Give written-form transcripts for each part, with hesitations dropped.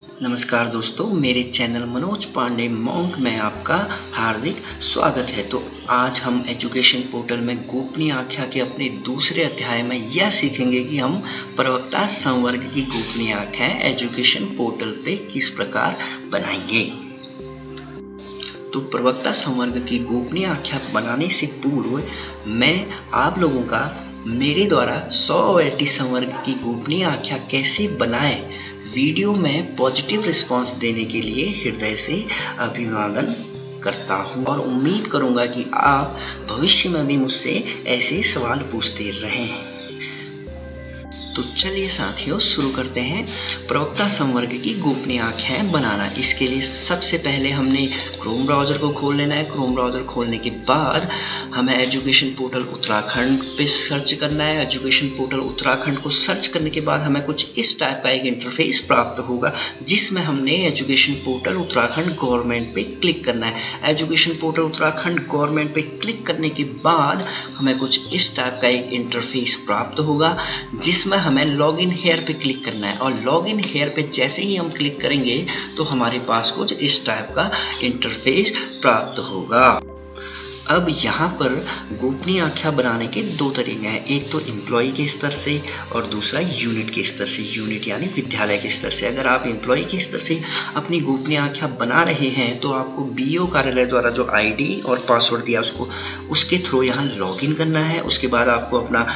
नमस्कार दोस्तों, मेरे चैनल मनोज पांडे मॉन्क में आपका हार्दिक स्वागत है। तो आज हम एजुकेशन पोर्टल में गोपनीय आख्या के अपने दूसरे अध्याय में यह सीखेंगे कि हम प्रवक्ता संवर्ग की गोपनीय आख्याएं एजुकेशन पोर्टल पे किस प्रकार बनाएंगे। तो प्रवक्ता संवर्ग की गोपनीय आख्या बनाने से पूर्व मैं आप लोगों का मेरे द्वारा 100 OLT संवर्ग की गोपनीय आख्या कैसे बनाएं वीडियो में पॉजिटिव रिस्पांस देने के लिए हृदय से अभिवादन करता हूं और उम्मीद करूंगा कि आप भविष्य में भी मुझसे ऐसे सवाल पूछते रहें। तो चलिए साथियों, शुरू करते हैं प्रवक्ता संवर्ग की गोपनीय आख्याएं बनाना। इसके लिए सबसे पहले हमने क्रोम ब्राउज़र को खोल लेना है। क्रोम ब्राउज़र खोलने के बाद हमें एजुकेशन पोर्टल उत्तराखंड पे सर्च करना है। एजुकेशन पोर्टल उत्तराखंड को सर्च करने के बाद हमें कुछ इस टाइप का एक इंटरफेस प्राप्त होगा, जिसमें हमने एजुकेशन पोर्टल उत्तराखंड गवर्नमेंट पे क्लिक करना है। एजुकेशन पोर्टल उत्तराखंड गवर्नमेंट पे क्लिक करने के बाद हमें कुछ इस टाइप का एक इंटरफेस प्राप्त होगा, जिसमें हमें लॉगिन हेयर पे क्लिक करना है। और लॉगिन हेयर पे जैसे ही हम क्लिक करेंगे तो हमारे पास कुछ इस टाइप का इंटरफेस प्राप्त होगा। अब यहाँ पर गोपनीय आख्या बनाने के दो तरीके हैं, एक तो एम्प्लॉय के स्तर से और दूसरा यूनिट के स्तर से। यूनिट यानी विद्यालय के स्तर से। अगर आप एम्प्लॉय के स्तर से अपनी गोपनीय आख्या बना रहे हैं तो आपको बीईओ कार्यालय द्वारा जो आईडी और पासवर्ड दिया उसके थ्रू यहाँ लॉगिन करना है। उसके बाद आपको अपना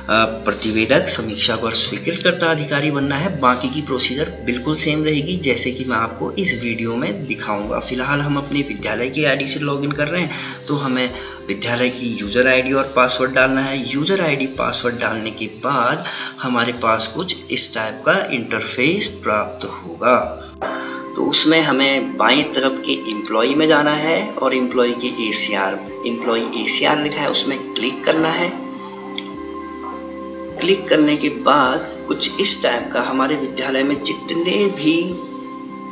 प्रतिवेदक, समीक्षक और स्वीकृतकर्ता अधिकारी बनना है। बाकी की प्रोसीजर बिल्कुल सेम रहेगी, जैसे कि मैं आपको इस वीडियो में दिखाऊंगा। फिलहाल हम अपने विद्यालय की आईडी से लॉगिन कर रहे हैं, तो हमें विद्यालय की यूजर आईडी और पासवर्ड डालना है। यूजर आईडी पासवर्ड डालने के बाद हमारे पास कुछ इस टाइप का इंटरफेस प्राप्त होगा। तो उसमें हमें बाएं तरफ के एम्प्लॉय में जाना है और एम्प्लॉय के एम्प्लॉय ACR लिखा है, उसमें क्लिक करना है। क्लिक करने के बाद कुछ इस टाइप का हमारे विद्यालय में जितने भी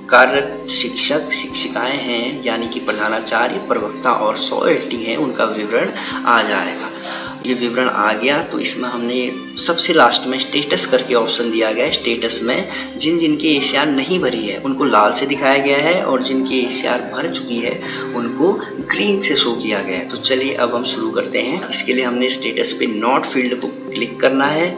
कार्यरत शिक्षक शिक्षिकाएं हैं, यानी कि प्रधानाचार्य, प्रवक्ता और 100 OLT हैं, उनका विवरण आ जाएगा। ये विवरण आ गया तो इसमें हमने सबसे लास्ट में स्टेटस करके ऑप्शन दिया गया है। स्टेटस में जिन जिनकी ACR नहीं भरी है उनको लाल से दिखाया गया है और जिनकी ACR भर चुकी है उनको ग्रीन से शो किया गया है। तो चलिए अब हम शुरू करते हैं। इसके लिए हमने स्टेटस पे नॉट फील्ड को क्लिक करना है।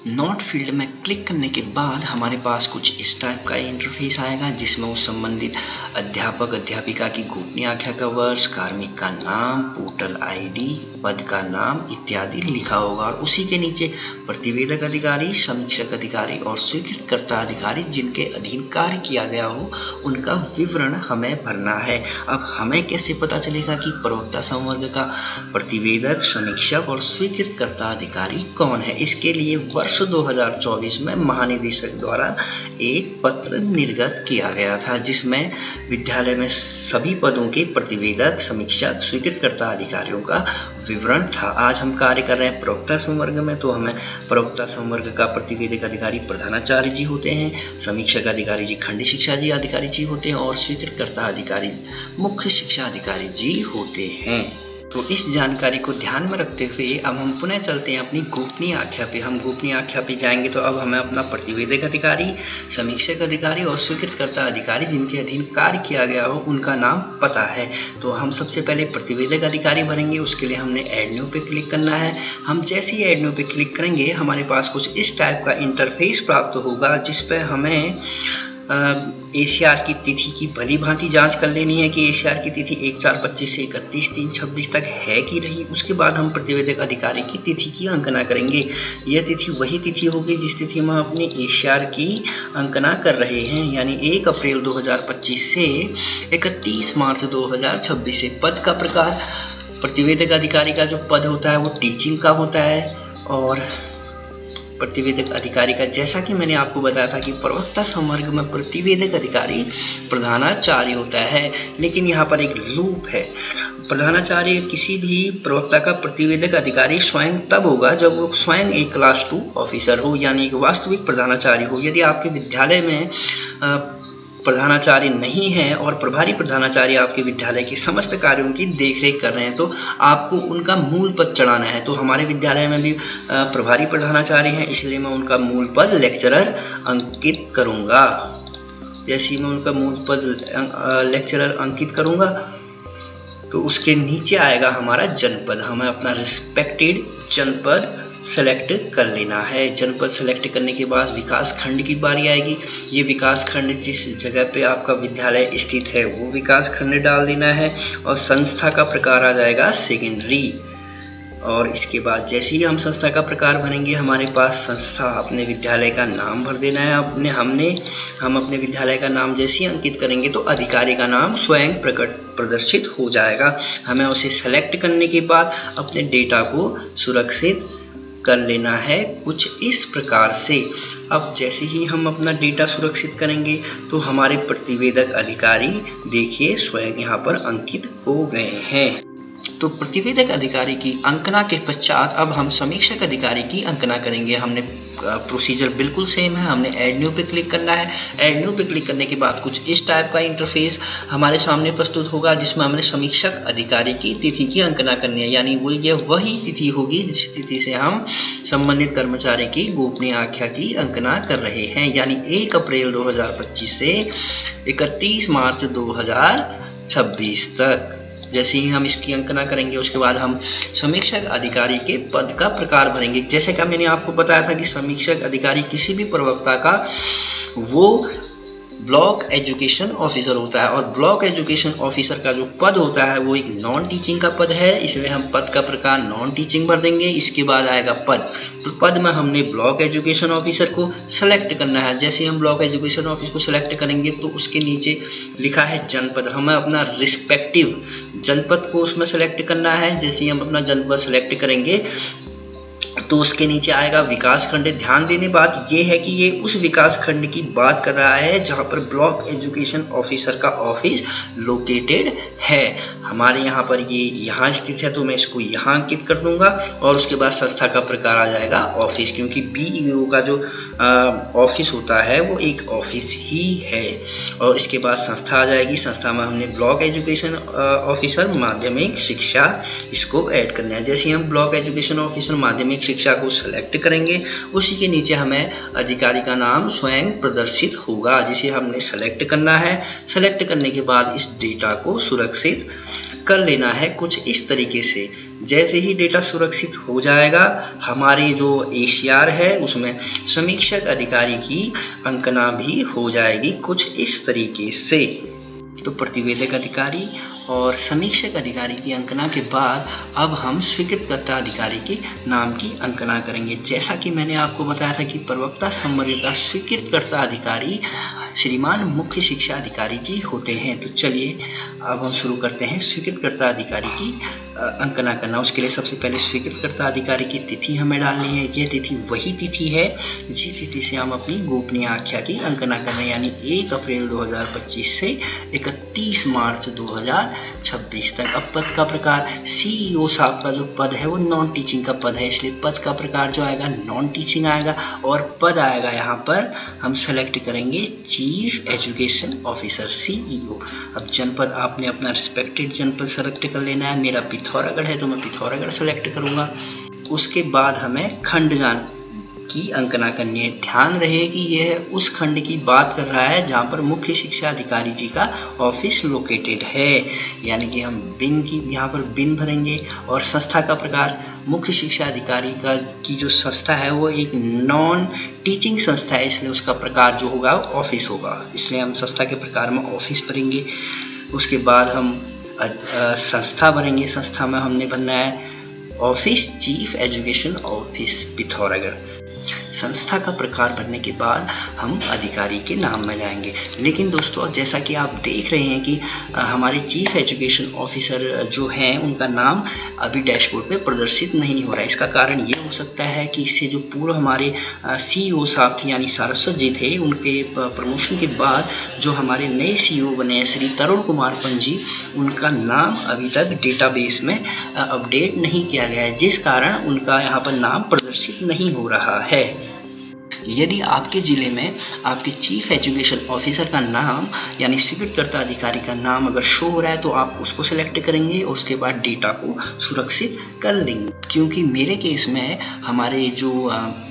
नॉट फील्ड में क्लिक करने के बाद हमारे पास कुछ इस टाइप का इंटरफेस आएगा, जिसमें उस संबंधित अध्यापक अध्यापिका की गोपनीय आख्या का वर्ष, कार्मिक का नाम, पोर्टल आईडी, पद का नाम इत्यादि लिखा होगा। और उसी के नीचे प्रतिवेदक अधिकारी, समीक्षक अधिकारी और स्वीकृतकर्ता अधिकारी जिनके अधीन कार्य किया गया हो उनका विवरण हमें भरना है। अब हमें कैसे पता चलेगा कि प्रवक्ता संवर्ग का प्रतिवेदक, समीक्षक और स्वीकृतकर्ता अधिकारी कौन है? इसके लिए वर्ष 2024 में महानिदेशक द्वारा एक पत्र निर्गत किया गया था, जिसमें विद्यालय में सभी पदों के प्रतिवेदक, समीक्षक, स्वीकृतकर्ता अधिकारियों का विवरण था। आज हम कार्य कर रहे हैं प्रवक्ता संवर्ग में, तो हमें प्रवक्ता संवर्ग का प्रतिवेदक अधिकारी प्रधानाचार्य जी होते हैं, समीक्षक अधिकारी जी खंड शिक्षा जी अधिकारी जी होते हैं और स्वीकृतकर्ता अधिकारी मुख्य शिक्षा अधिकारी जी होते हैं। तो इस जानकारी को ध्यान में रखते हुए अब हम पुनः चलते हैं अपनी गोपनीय आख्या पे। हम गोपनीय आख्या पे जाएंगे तो अब हमें अपना प्रतिवेदक अधिकारी, समीक्षक अधिकारी और स्वीकृतकर्ता अधिकारी जिनके अधीन कार्य किया गया हो उनका नाम पता है। तो हम सबसे पहले प्रतिवेदक अधिकारी भरेंगे। उसके लिए हमने ऐड न्यू पे क्लिक करना है। हम जैसे ही ऐड न्यू पे क्लिक करेंगे हमारे पास कुछ इस टाइप का इंटरफेस प्राप्त होगा, जिस पर हमें ACR की तिथि की भली भांति जांच कर लेनी है कि ACR की तिथि 1/4/25 से 31/3/26 तक है कि नहीं। उसके बाद हम प्रतिवेदक अधिकारी की तिथि की अंकना करेंगे। यह तिथि वही तिथि होगी जिस तिथि में हम अपने ACR की अंकना कर रहे हैं, यानी 1 अप्रैल 2025 से 31 मार्च 2026 से। पद का प्रकार, प्रतिवेदक अधिकारी का जो पद होता है वो टीचिंग का होता है और प्रतिवेदक अधिकारी का, जैसा कि मैंने आपको बताया था कि प्रवक्ता संवर्ग में प्रतिवेदक अधिकारी प्रधानाचार्य होता है, लेकिन यहाँ पर एक लूप है। प्रधानाचार्य किसी भी प्रवक्ता का प्रतिवेदक अधिकारी स्वयं तब होगा जब वो स्वयं एक क्लास 2 ऑफिसर हो, यानी एक वास्तविक प्रधानाचार्य हो। यदि आपके विद्यालय में प्रधानाचार्य नहीं है और प्रभारी प्रधानाचार्य आपके विद्यालय के समस्त कार्यों की देखरेख कर रहे हैं तो आपको उनका मूल पद चढ़ाना है। तो हमारे विद्यालय में भी प्रभारी प्रधानाचार्य हैं, इसलिए मैं उनका मूल पद लेक्चरर अंकित करूंगा। जैसे ही मैं उनका मूल पद लेक्चरर अंकित करूँगा तो उसके नीचे आएगा हमारा जनपद। हमें अपना रिस्पेक्टेड जनपद सेलेक्ट कर लेना है। जनपद सेलेक्ट करने के बाद विकास खंड की बारी आएगी। ये विकास खंड जिस जगह पे आपका विद्यालय स्थित है वो विकास खंड डाल देना है और संस्था का प्रकार आ जाएगा सेकेंडरी। और इसके बाद जैसे ही हम संस्था का प्रकार भरेंगे हमारे पास संस्था अपने विद्यालय का नाम भर देना है। हम अपने विद्यालय का नाम जैसे ही अंकित करेंगे तो अधिकारी का नाम स्वयं प्रदर्शित हो जाएगा। हमें उसे सेलेक्ट करने के बाद अपने डेटा को सुरक्षित कर लेना है कुछ इस प्रकार से। अब जैसे ही हम अपना डेटा सुरक्षित करेंगे तो हमारे प्रतिवेदक अधिकारी देखिए स्वयं यहाँ पर अंकित हो गए हैं। तो प्रतिवेदक अधिकारी की अंकना के पश्चात अब हम समीक्षक अधिकारी की अंकना करेंगे। हमने प्रोसीजर बिल्कुल सेम है। हमने ऐड न्यू पे क्लिक करना है। ऐड न्यू पे क्लिक करने के बाद कुछ इस टाइप का इंटरफेस हमारे सामने प्रस्तुत होगा जिसमें हमने समीक्षक अधिकारी की तिथि की अंकना करनी है। यानी वही तिथि होगी जिस तिथि से हम संबंधित कर्मचारी की गोपनीय आख्या की अंकना कर रहे हैं, यानी 1 अप्रैल 2025 से 31 मार्च 2026 तक। जैसे ही हम इसकी अंकना करेंगे उसके बाद हम समीक्षक अधिकारी के पद का प्रकार भरेंगे। जैसे कि मैंने आपको बताया था कि समीक्षक अधिकारी किसी भी प्रवक्ता का वो ब्लॉक एजुकेशन ऑफिसर होता है और ब्लॉक एजुकेशन ऑफिसर का जो पद होता है वो एक नॉन टीचिंग का पद है, इसलिए हम पद का प्रकार नॉन टीचिंग भर देंगे। इसके बाद आएगा पद। तो पद में हमने ब्लॉक एजुकेशन ऑफिसर को सेलेक्ट करना है। जैसे हम ब्लॉक एजुकेशन ऑफिसर को सेलेक्ट करेंगे तो उसके नीचे लिखा है जनपद। हमें अपना रिस्पेक्टिव जनपद को उसमें सेलेक्ट करना है। जैसे ही हम अपना जनपद सेलेक्ट करेंगे तो उसके नीचे आएगा विकास खंड। ध्यान देने बात ये है कि ये उस विकास खंड की बात कर रहा है जहाँ पर ब्लॉक एजुकेशन ऑफिसर का ऑफिस लोकेटेड है। हमारे यहाँ पर ये यहाँ स्थित है तो मैं इसको यहाँ अंकित कर दूंगा और उसके बाद संस्था का प्रकार आ जाएगा ऑफिस, क्योंकि बीईओ का जो ऑफिस होता है वो एक ऑफिस ही है। और इसके बाद संस्था आ जाएगी। संस्था में हमने ब्लॉक एजुकेशन ऑफिसर माध्यमिक शिक्षा इसको ऐड करना है। जैसे हम ब्लॉक एजुकेशन ऑफिसर माध्यमिक शिक्षा को सेलेक्ट करेंगे उसी के नीचे हमें अधिकारी का नाम स्वयं प्रदर्शित होगा जिसे हमने सेलेक्ट करना है। सेलेक्ट करने के बाद इस डेटा को सुरक्षित कर लेना है कुछ इस तरीके से। जैसे ही डेटा सुरक्षित हो जाएगा हमारी जो एसीआर है उसमें समीक्षक अधिकारी की अंकना भी हो जाएगी कुछ इस तरीके से। तो प्रतिवेदक अधिकारी और समीक्षक अधिकारी की अंकना के बाद अब हम स्वीकृतकर्ता अधिकारी के नाम की अंकना करेंगे। जैसा कि मैंने आपको बताया था कि प्रवक्ता संवर्ग का स्वीकृतकर्ता अधिकारी श्रीमान मुख्य शिक्षा अधिकारी जी होते हैं। तो चलिए अब हम शुरू करते हैं स्वीकृतकर्ता अधिकारी की अंकना करना। उसके लिए सबसे पहले स्वीकृतकर्ता अधिकारी की तिथि हमें डालनी है। यह तिथि वही तिथि है जिस तिथि से हम अपनी गोपनीय आख्या की अंकना कर रहे हैं, यानी 1 अप्रैल 2025 से 31 मार्च 2026 तक। अब पद का प्रकार सीईओ साहब का जो पद है वो नॉन टीचिंग का पद है, इसलिए पद का प्रकार जो आएगा नॉन टीचिंग आएगा और पद आएगा यहाँ पर हम सेलेक्ट करेंगे चीफ एजुकेशन ऑफिसर सीईओ। अब जनपद आपने अपना रिस्पेक्टेड जनपद सेलेक्ट कर लेना है। मेरा पिथौरागढ़ है तो मैं पिथौरागढ़ सेलेक्ट करूंगा। उसके बाद हमें खंड की अंकना करनी है। ध्यान रहे कि यह उस खंड की बात कर रहा है जहाँ पर मुख्य शिक्षा अधिकारी जी का ऑफिस लोकेटेड है, यानी कि हम बिन की यहाँ पर बिन भरेंगे। और संस्था का प्रकार मुख्य शिक्षा अधिकारी की जो संस्था है वो एक नॉन टीचिंग संस्था है, इसलिए उसका प्रकार जो होगा ऑफिस होगा, इसलिए हम संस्था के प्रकार में ऑफिस भरेंगे। उसके बाद हम संस्था भरेंगे। संस्था में हमने भरना है office chief education office Pithoragarh. संस्था का प्रकार भरने के बाद हम अधिकारी के नाम में जाएंगे। लेकिन दोस्तों जैसा कि आप देख रहे हैं कि हमारे चीफ एजुकेशन ऑफिसर जो हैं उनका नाम अभी डैशबोर्ड पे प्रदर्शित नहीं हो रहा है। इसका कारण ये हो सकता है कि इससे जो पूर्व हमारे सीईओ साहब थे यानी सारस्वत जी थे, उनके प्रमोशन के बाद जो हमारे नए सीईओ बने हैं श्री तरुण कुमार पंत जी, उनका नाम अभी तक डेटाबेस में अपडेट नहीं किया गया है, जिस कारण उनका यहाँ पर नाम प्रदर्शित नहीं हो रहा है। यदि आपके जिले में आपके चीफ एजुकेशन ऑफिसर का नाम यानी स्वीकृतकर्ता अधिकारी का नाम अगर शो हो रहा है तो आप उसको सेलेक्ट करेंगे और उसके बाद डेटा को सुरक्षित कर लेंगे। क्योंकि मेरे केस में हमारे जो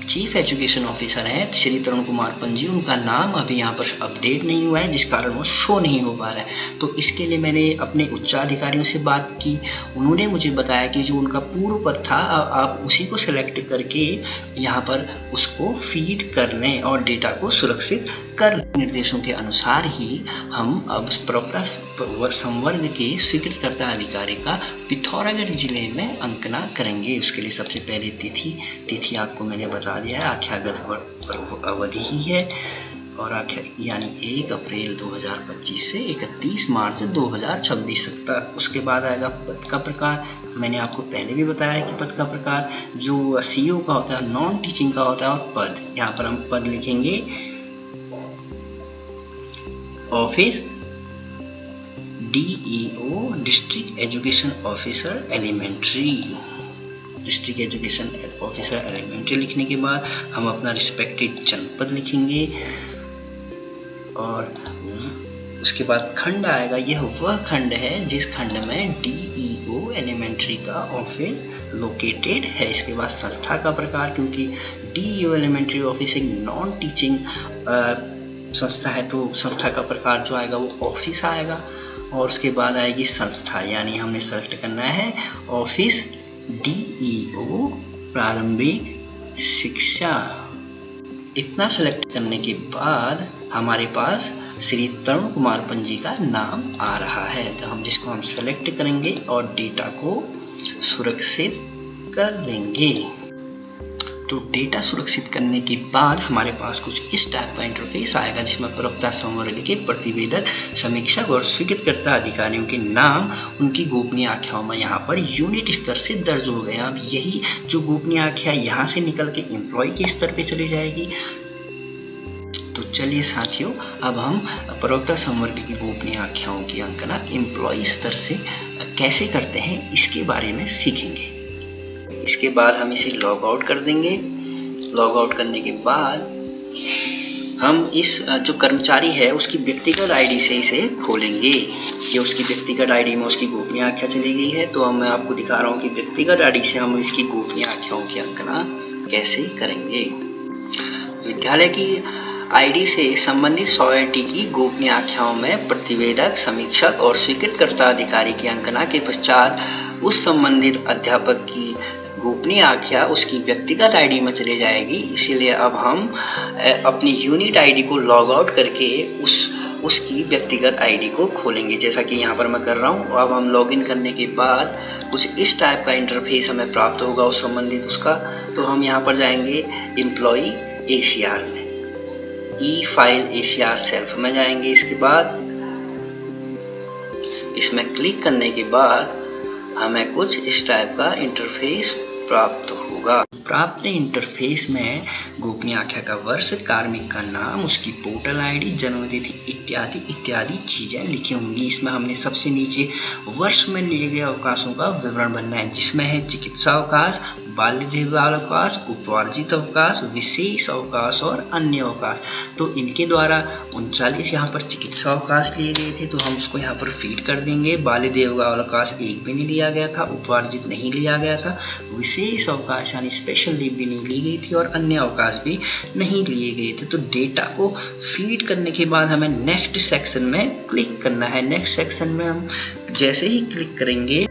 चीफ एजुकेशन ऑफिसर हैं श्री तरुण कुमार पंजी, उनका नाम अभी यहाँ पर अपडेट नहीं हुआ है, जिस कारण वो शो नहीं हो पा रहा है। तो इसके लिए मैंने अपने उच्चाधिकारियों से बात की। उन्होंने मुझे बताया कि जो उनका पूर्व पद था आप उसी को सिलेक्ट करके यहाँ पर उसको फीड करने और डेटा को सुरक्षित कर निर्देशों के अनुसार ही हम अब प्रवक्ता संवर्ग के स्वीकृतकर्ता अधिकारी का पिथौरागढ़ जिले में अंकना करेंगे। उसके लिए सबसे पहले तिथि आपको मैंने बता दिया है, आख्यागत अवधि ही है और यानी 1 अप्रैल 2025 से 31 मार्च 2026 तक। उसके बाद आएगा पद का प्रकार। मैंने आपको पहले भी बताया कि पद का प्रकार जो सीईओ का होता है, नॉन टीचिंग का होता है, और पद यहाँ पर हम पद लिखेंगे office DEO district education officer elementary. District education officer elementary लिखने के बाद हम अपना रिस्पेक्टेड जनपद लिखेंगे और उसके बाद खंड आएगा। यह वह खंड है जिस खंड में DEO एलिमेंट्री का ऑफिस लोकेटेड है। इसके बाद संस्था का प्रकार, क्योंकि DEO एलिमेंट्री ऑफिस एक नॉन टीचिंग संस्था है तो संस्था का प्रकार जो आएगा वो ऑफिस आएगा। और उसके बाद आएगी संस्था, यानी हमने सेलेक्ट करना है ऑफिस DEO प्रारंभिक शिक्षा। इतना सेलेक्ट करने के बाद हमारे पास श्री तरुण कुमार पंजी का नाम आ रहा है, तो हम जिसको हम सेलेक्ट करेंगे और डेटा को सुरक्षित कर देंगे। तो डेटा सुरक्षित करने के बाद हमारे पास कुछ इस टाइप का इंटरफेस आएगा जिसमें प्रवक्ता संवर्ग के प्रतिवेदक, समीक्षक और स्वीकृतकर्ता अधिकारियों के नाम उनकी गोपनीय आख्याओं में यहाँ पर यूनिट स्तर से दर्ज हो गए। अब यही जो गोपनीय आख्या यहाँ से निकल के एम्प्लॉय के स्तर पे चली जाएगी। तो चलिए साथियों, अब हम प्रवक्ता संवर्ग की गोपनीय आख्याओं की अंकना एम्प्लॉय स्तर से कैसे करते हैं इसके बारे में सीखेंगे। इसके बाद हम इसे लॉग आउट कर देंगे। लॉग आउट करने के बाद हम इस जो कर्मचारी है उसकी व्यक्तिगत आईडी से इसे खोलेंगे। कि उसकी व्यक्तिगत आईडी में उसकी गोपनीय आख्या चली गई है, तो मैं आपको दिखा रहा हूँ कि व्यक्तिगत आईडी से हम इसकी गोपनीय आख्याओं की अंकना कैसे करेंगे। विद्यालय की आईडी से संबंधित सोसाइटी की गोपनीय आख्याओं में प्रतिवेदक, समीक्षक और स्वीकृतकर्ता अधिकारी की अंकना के पश्चात उस संबंधित अध्यापक की गोपनीय आख्या उसकी व्यक्तिगत आईडी में चली जाएगी। इसीलिए अब हम अपनी यूनिट आईडी को लॉग आउट करके उसकी व्यक्तिगत आईडी को खोलेंगे, जैसा कि यहाँ पर मैं कर रहा हूँ। अब हम लॉगिन करने के बाद कुछ इस टाइप का इंटरफेस हमें प्राप्त होगा उस संबंधित उसका। तो हम यहाँ पर जाएंगे एम्प्लॉई ACR में, ई फाइल ACR सेल्फ में जाएंगे। इसके बाद इसमें क्लिक करने के बाद हमें कुछ इस टाइप का इंटरफेस प्राप्त होगा। प्राप्त इंटरफेस में गोपनीय आख्या का वर्ष, कार्मिक का नाम, उसकी पोर्टल आईडी, जन्मतिथि इत्यादि इत्यादि चीजें लिखी होंगी। इसमें हमने सबसे नीचे वर्ष में लिए गए अवकाशों का विवरण भरना है, जिसमें है चिकित्सा अवकाश, बाल्य देखभाल अवकाश, उपार्जित अवकाश, विशेष अवकाश और अन्य अवकाश। तो इनके द्वारा 39 यहाँ पर चिकित्सा अवकाश लिए गए थे, तो हम उसको यहाँ पर फीड कर देंगे। बाल्य देखभाल अवकाश एक भी नहीं लिया गया था, उपार्जित नहीं लिया गया था, विशेष अवकाश यानी स्पेशल लीव भी नहीं ली गई थी और अन्य अवकाश भी नहीं लिए गए थे। तो डेटा को फीड करने के बाद हमें नेक्स्ट सेक्शन में क्लिक करना है। नेक्स्ट सेक्शन में हम जैसे ही क्लिक करेंगे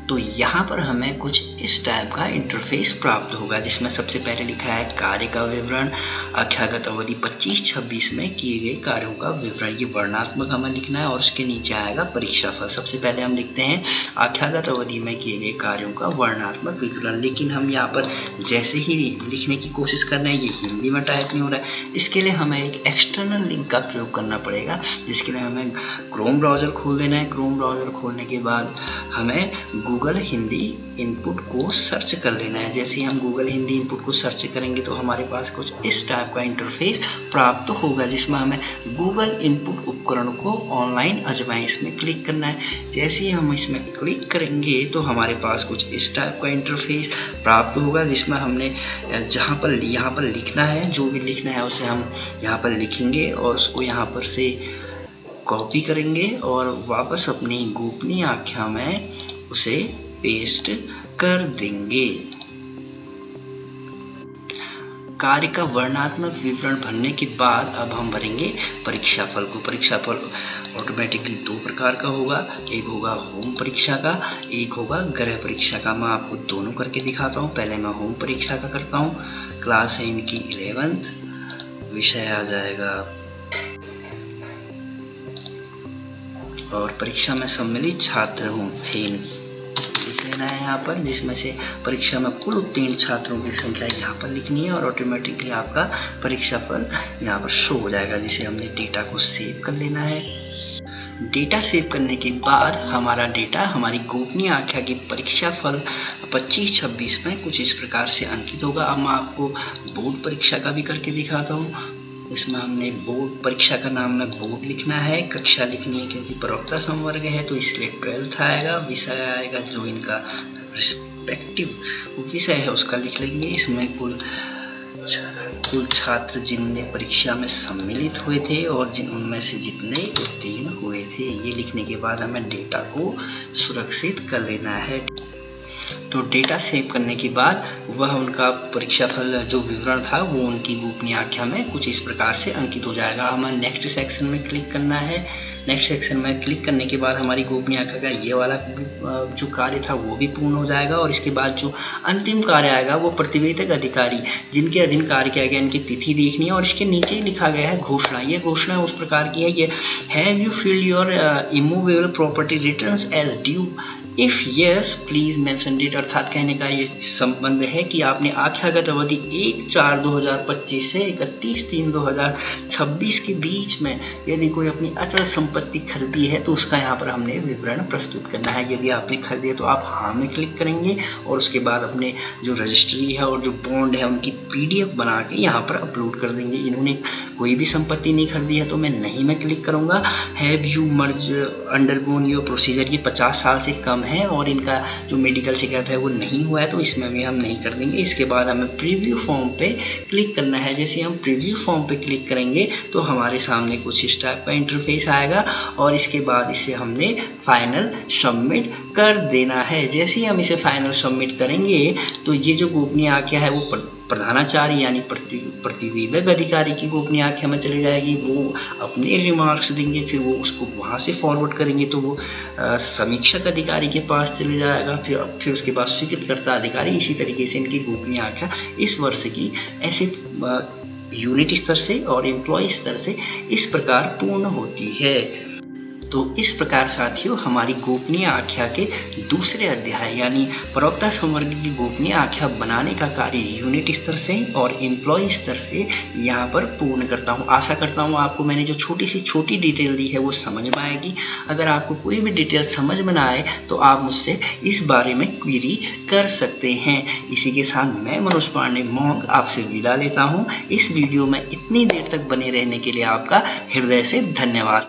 तो यहाँ पर हमें कुछ इस टाइप का इंटरफेस प्राप्त होगा, जिसमें सबसे पहले लिखा है कार्य का विवरण, आख्यागत अवधि 25-26 में किए गए कार्यों का विवरण। ये वर्णात्मक हमें लिखना है और उसके नीचे आएगा परीक्षा फल। सबसे पहले हम लिखते हैं आख्यागत अवधि में किए गए कार्यों का वर्णात्मक विवरण, लेकिन हम यहाँ पर जैसे ही लिखने की कोशिश कर रहे हैं ये हिंदी में टाइप नहीं हो रहा है। इसके लिए हमें एक एक्सटर्नल लिंक का प्रयोग करना पड़ेगा, जिसके लिए हमें क्रोम ब्राउजर खोल देना है। क्रोम ब्राउजर खोलने के बाद हमें गूगल हिंदी इनपुट को सर्च कर लेना है। जैसे ही हम गूगल हिंदी इनपुट को सर्च करेंगे तो हमारे पास कुछ इस टाइप का इंटरफेस प्राप्त होगा, जिसमें हमें गूगल इनपुट उपकरण को ऑनलाइन आजमाएं इसमें क्लिक करना है। जैसे ही हम इसमें क्लिक करेंगे तो हमारे पास कुछ इस टाइप का इंटरफेस प्राप्त होगा, जिसमें हमने यहाँ पर लिखना है, जो भी लिखना है उसे हम यहाँ पर लिखेंगे और उसको यहाँ पर से कॉपी करेंगे और वापस अपनी गोपनीय आख्या में उसे पेस्ट कर देंगे। कार्य का वर्णनात्मक विवरण भरने के बाद अब हम भरेंगे परीक्षाफल को। परीक्षाफल ऑटोमेटिकली दो प्रकार का होगा, एक होगा होम परीक्षा का, एक होगा गृह परीक्षा का। मैं आपको दोनों करके दिखाता हूँ। पहले मैं होम परीक्षा का करता हूँ। क्लास है इनकी 11th, विषय आ जाएगा और परीक्षा में सम्मिलित छात्र हूँ फेल लिख लेना है यहाँ पर, जिसमें से परीक्षा में कुल उत्तीर्ण छात्रों की संख्या यहाँ पर लिखनी है और ऑटोमेटिकली आपका परीक्षा फल यहाँ पर शो हो जाएगा, जिसे हमने डेटा को सेव कर लेना है। डेटा सेव करने के बाद हमारा डेटा हमारी गोपनीय आख्या की परीक्षा फल 25-26 में कुछ इस प्रकार से अंकित होगा। अब मैं आपको बोर्ड परीक्षा का भी करके दिखाता हूँ। इसमें हमने बोर्ड परीक्षा का नाम में बोर्ड लिखना है, कक्षा लिखनी है क्योंकि प्रवक्ता संवर्ग है तो इसलिए 12th आएगा, विषय आएगा जो इनका रिस्पेक्टिव विषय है उसका लिख लेंगे। इसमें कुल छात्र जिनने परीक्षा में सम्मिलित हुए थे और उनमें से जितने उत्तीर्ण हुए थे, ये लिखने के बाद हमें डेटा को सुरक्षित कर लेना है। तो डेटा सेव करने के बाद वह उनका परीक्षाफल जो विवरण था वो उनकी गोपनीय आख्या में कुछ इस प्रकार से अंकित हो जाएगा। हमें नेक्स्ट सेक्शन में क्लिक करना है। नेक्स्ट सेक्शन में क्लिक करने के बाद हमारी गोपनीय आख्या का ये वाला जो कार्य था वो भी पूर्ण हो जाएगा और इसके बाद जो अंतिम कार्य आएगा वो प्रतिवेदक अधिकारी जिनके अधीन कार्य किया गया इनकी तिथि देखनी है और इसके नीचे ही लिखा गया है घोषणा। ये घोषणा उस प्रकार की है, ये have you filled your immovable property returns as due, if yes please mention date. अर्थात कहने का ये संबंध है कि आपने आख्यागत अवधि 1/4/2025 से 31/3/2026 के बीच में यदि कोई अपनी अचल संपत्ति खरीदी है तो उसका यहाँ पर हमने विवरण प्रस्तुत करना है। यदि आपने खरीदी है तो आप हाँ में क्लिक करेंगे और उसके बाद अपने जो रजिस्ट्री है और जो बॉन्ड है उनकी PDF बना के यहाँ पर अपलोड कर देंगे। इन्होंने कोई भी संपत्ति नहीं खरीदी है तो मैं नहीं में क्लिक करूँगा। Have you merge undergone your procedure, ये 50 साल से कम है और इनका जो मेडिकल चेकअप है वो नहीं हुआ है तो इसमें भी हम नहीं कर देंगे। इसके बाद हमें प्रीव्यू फॉर्म पे क्लिक करना है। जैसे हम प्रीव्यू फॉर्म पे क्लिक करेंगे तो हमारे सामने कुछ इस टाइप का इंटरफेस आएगा और इसके बाद इसे हमने फाइनल सबमिट कर देना है। जैसे ही हम इसे फाइनल सबमिट करेंगे तो ये जो गोपनीय आख्या है वो प्रधानाचार्य यानी प्रतिवेदक अधिकारी की गोपनीय आख्या में चली जाएगी। वो अपने रिमार्क्स देंगे, फिर वो उसको वहाँ से फॉरवर्ड करेंगे तो वो समीक्षक अधिकारी के पास चले जाएगा, फिर उसके बाद स्वीकृतकर्ता अधिकारी। इसी तरीके से इनकी गोपनीय आख्या इस वर्ष की ऐसे यूनिट स्तर से और एम्प्लॉय स्तर से इस प्रकार पूर्ण होती है। तो इस प्रकार साथियों हमारी गोपनीय आख्या के दूसरे अध्याय यानी प्रवक्ता संवर्ग की गोपनीय आख्या बनाने का कार्य यूनिट स्तर से और एम्प्लॉय स्तर से यहाँ पर पूर्ण करता हूँ। आशा करता हूँ आपको मैंने जो छोटी डिटेल दी है वो समझ में आएगी। अगर आपको कोई भी डिटेल समझ में ना आए तो आप मुझसे इस बारे में क्वेरी कर सकते हैं। इसी के साथ मैं मनोज पांडे मोंग आपसे विदा लेता हूँ। इस वीडियो में इतनी देर तक बने रहने के लिए आपका हृदय से धन्यवाद।